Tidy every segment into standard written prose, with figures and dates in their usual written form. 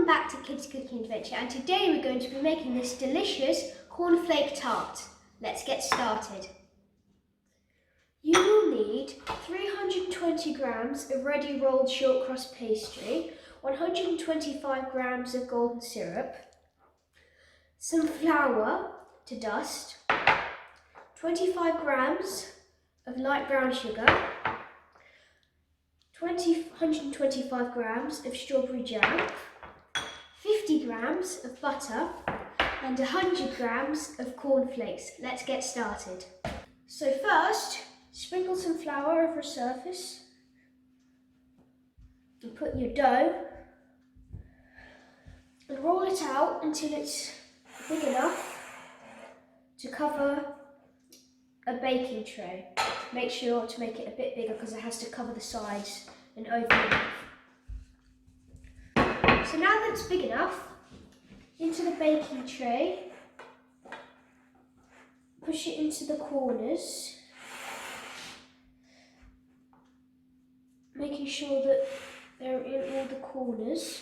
Welcome back to Kids Cooking Adventure, and today we're going to be making this delicious cornflake tart. Let's get started. You will need 320 grams of ready rolled short crust pastry, 125 grams of golden syrup, some flour to dust, 25 grams of light brown sugar, 125 grams of strawberry jam, 50 grams of butter and 100 grams of cornflakes. Let's get started. So first, sprinkle some flour over a surface and put your dough and roll it out until it's big enough to cover a baking tray. Make sure to make it a bit bigger because it has to cover the sides and over enough. So now that it's big enough, into the baking tray, push it into the corners, making sure that they're in all the corners,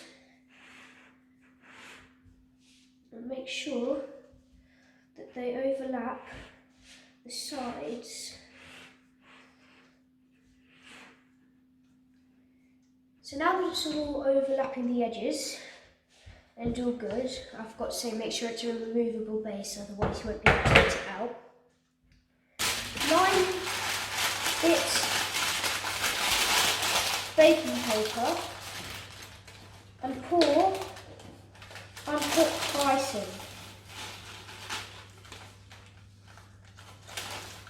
and make sure that they overlap the sides. So now that it's all overlapping the edges and all good, I've got to say make sure it's a removable base, otherwise you won't be able to get it out. Line it baking paper and pour uncooked icing.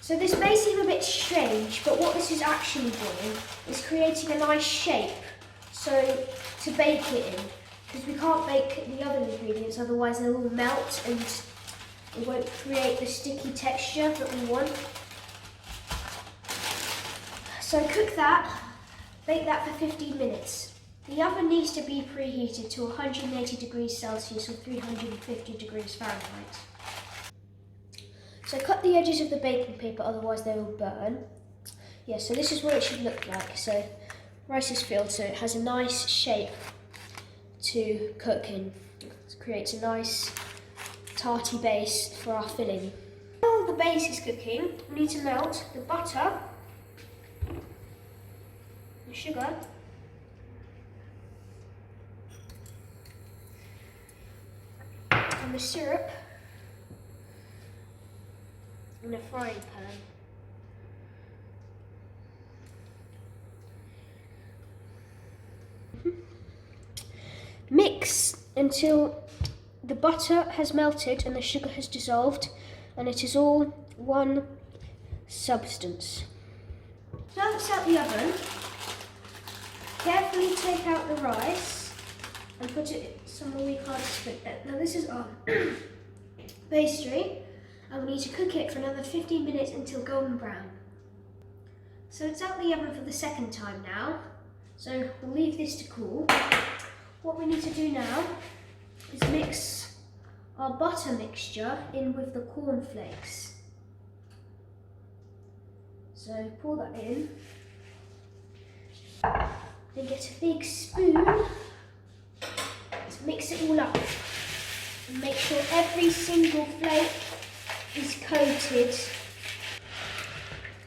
So this may seem a bit strange, but what this is actually doing is creating a nice shape to bake it in, because we can't bake the other ingredients, otherwise they'll all melt and it won't create the sticky texture that we want. So cook that, bake that for 15 minutes. The oven needs to be preheated to 180 degrees Celsius or 350 degrees Fahrenheit. So cut the edges of the baking paper, otherwise they will burn. Yeah, so this is what it should look like. So rice is filled so it has a nice shape to cook in. It creates a nice tarty base for our filling. While the base is cooking, we need to melt the butter, the sugar, and the syrup in a frying pan. Mix until the butter has melted and the sugar has dissolved and it is all one substance. Now it's out the oven, carefully take out the rice and put it somewhere we can't split it. Now this is our pastry and we need to cook it for another 15 minutes until golden brown. So it's out the oven for the second time now, so we'll leave this to cool. What we need to do now is mix our butter mixture in with the cornflakes. So pour that in, then get a big spoon to mix it all up and make sure every single flake is coated.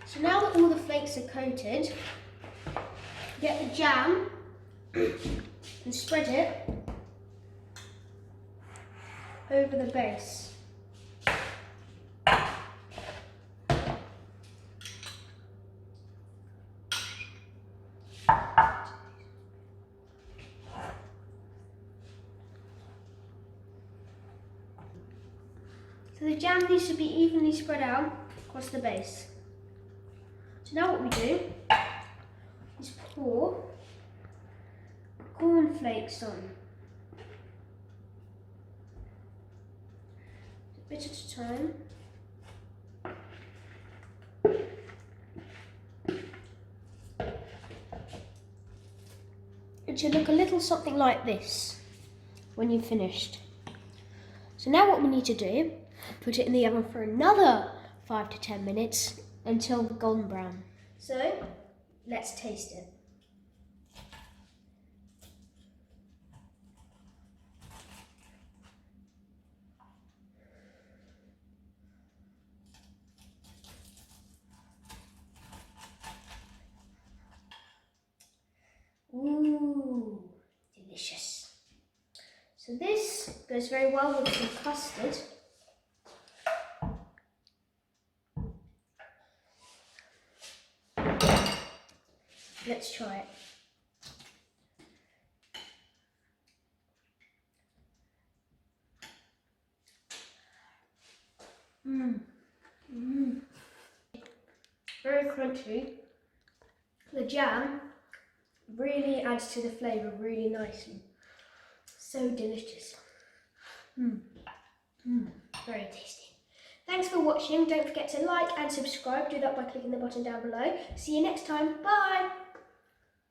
So now that all the flakes are coated, get the jam and spread it over the base. So the jam needs to be evenly spread out across the base. So now what we do is pour cornflakes on, a bit at a time. It should look a little something like this when you've finished. So now what we need to do, put it in the oven for another 5 to 10 minutes until golden brown. So let's taste it. delicious. So this goes very well with some custard. Let's try it. Very crunchy. The jam really adds to the flavour really nicely. So delicious. Very tasty. Thanks for watching. Don't forget to like and subscribe. Do that by clicking the button down below. See you next time. Bye.